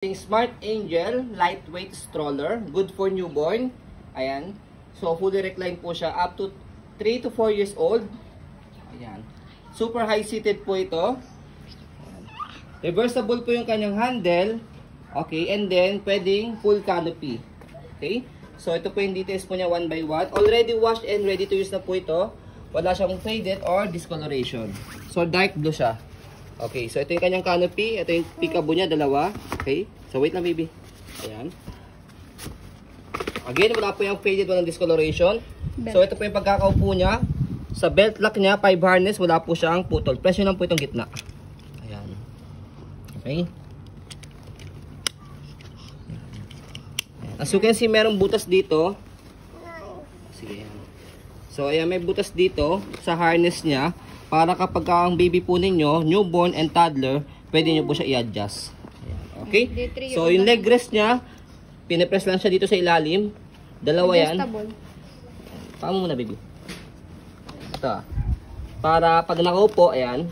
Smart Angel lightweight stroller, good for newborn. Ayan. So fully reclined po siya up to 3 to 4 years old. Ayan. Super high seated po ito. Ayan. Reversible po yung kanyang handle. Okay, and then pwedeng full canopy. Okay? So ito po yung details po niya one by one. Already washed and ready to use na po ito. Wala siyang faded or discoloration. So dark blue siya. Okay, so ito yung kanyang canopy. Ito yung peekaboo niya, dalawa. Okay, so wait lang baby. Ayan. Again, wala po yung faded, walang discoloration. So ito po yung pagkakaupo niya. Sa belt lock niya, 5 harness, wala po siyang putol. Presyo lang po itong gitna. Ayan. Okay. As you can see, merong butas dito. Sige, ayan. So ayan, may butas dito sa harness niya. Para kapag ang baby po ninyo, newborn and toddler, pwede nyo po siya i-adjust. Okay? So, yung leg rest niya, pinipress lang siya dito sa ilalim. Dalawa yan. Paano muna, baby? Ito. Para pag nakaupo, ayan.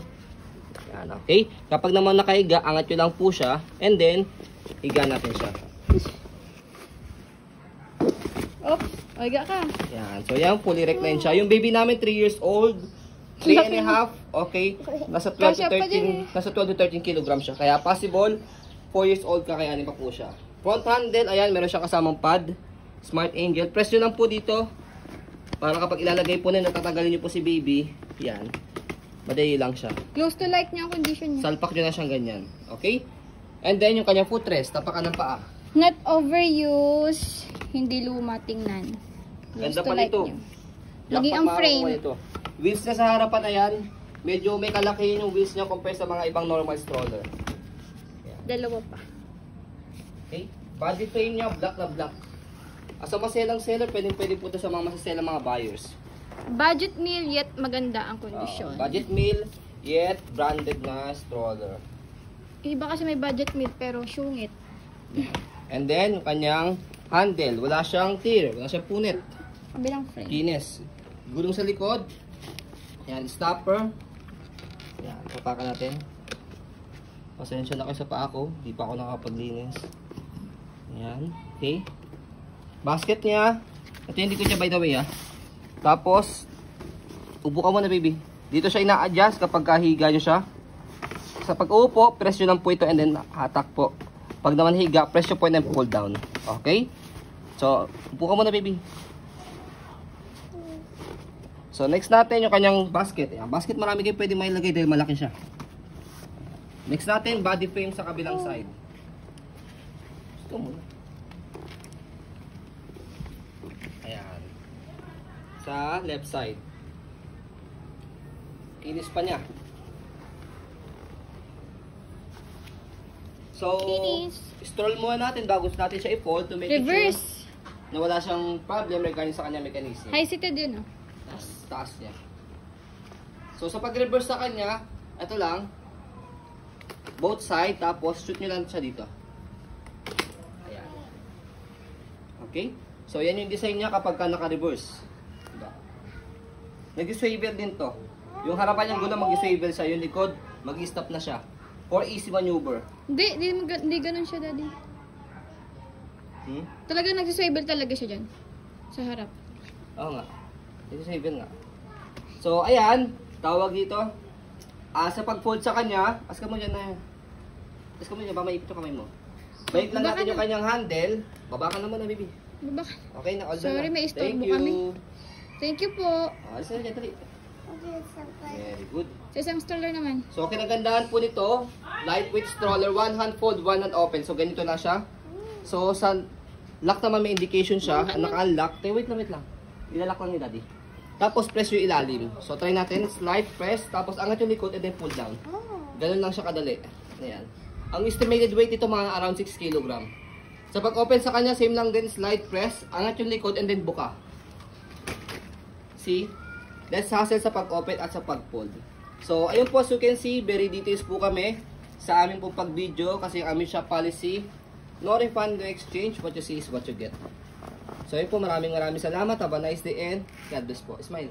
Ayan, okay? Kapag naman nakaiga, angat nyo lang po siya. And then, higa natin siya. Oops, higa ka. Ayan. So, yan, fully reclined siya. Yung baby namin, 3 years old. 3 and a half, okay. Nasa 12 to 13 kilograms siya. Kaya possible, 4 years old kakayanin pa po siya. Front handle, ayan, meron siya kasamang pad. Smart Angel. Press nyo lang po dito. Para kapag ilalagay po na, natatagalin nyo po si baby. Yan. Madali lang siya. Close to like niya ang condition niya. Salpak nyo na siyang ganyan. Okay? And then, yung kanyang footrest, tapakan ng paa. Not overuse, hindi luma tingnan. Ganda pa nito. Lagi ang frame. Wheels niya sa harapan, ayan. Medyo may kalakihin yung wheels niya compare sa mga ibang normal stroller. Ayan. Dalawa pa. Okay. Body frame niya, black na black. As a maselang seller, pwede po ito sa mga masaselang mga buyers. Budget meal, yet maganda ang kondisyon. Budget meal, yet branded na stroller. Iba kasi may budget meal, pero syungit. And then, yung kanyang handle. Wala siyang tear, wala siyang punit. Kabilang frame. Kinis. Gulong sa likod. Yan, stopper. Yan, papakan natin. Pasensya na kayo sa paa ko. Di pa ako nakapaglinis. Yan, okay. Basket niya. Ito yung likod niya by the way Tapos, upo ka muna baby. Dito siya ina-adjust kapag kahiga nyo siya. Sa pag-uupo, press nyo lang po ito and then hatak po. Pag naman higa, press nyo po and then pull down. Okay? So, upo ka muna baby. So, next natin yung kanyang basket. Ayan, basket marami kayo pwede mailagay dahil malaki siya. Next natin, body frame sa kabilang side. Ito muna. Ayan. Sa left side. Kinis pa niya. So, stroll muna natin bago natin siya i-fold to make sure na wala siyang problem regarding sa kanyang mechanism. High-seated yun Taas niya. So, sa pag-reverse sa kanya, ito lang, both side, tapos shoot nyo lang siya dito. Ayan. Okay? So, yan yung design niya kapag ka naka-reverse. Diba? Nag-swivel din to. Yung harapan niyang guna mag-swivel siya, yung likod, mag-stop na siya. For easy maneuver. Hindi ganun siya, daddy. Talaga nag-swivel talaga siya dyan. Sa harap. Oo nga. Nag-swivel nga. So, ayan. Tawag dito. Sa pag-fold sa kanya, aska mo dyan na. Aska mo dyan, ba maipit yung kamay mo. Balik lang natin yung kanyang handle. Baba ka naman na, baby. Baba ka. Okay na, all done. Sorry, may istorbo kami. Thank you po. Alis na dyan, tali. Very good. Sa isang stroller naman. So, kinagandaan po nito, lightweight stroller, one hand fold, one hand open. So, ganito na siya. So, sa lock naman may indication siya. Naka-unlock. Wait lang. Ilalak lang ni daddy. Tapos, press yung ilalim. So, try natin. Slide, press. Tapos, angat yung likod and then pull down. Ganun lang siya kadali. Ayan. Ang estimated weight ito mga around 6 kg. Sa pag-open sa kanya, same lang din. Slide, press. Angat yung likod and then buka. See? Less hassle sa pag-open at sa pag-fold. So, ayun po, as you can see, very details po kami sa aming pong pag-video kasi ang aming shop policy, no refund, no exchange. What you see is what you get. So, ayun po, maraming salamat. Have a nice day and God bless po. Smile.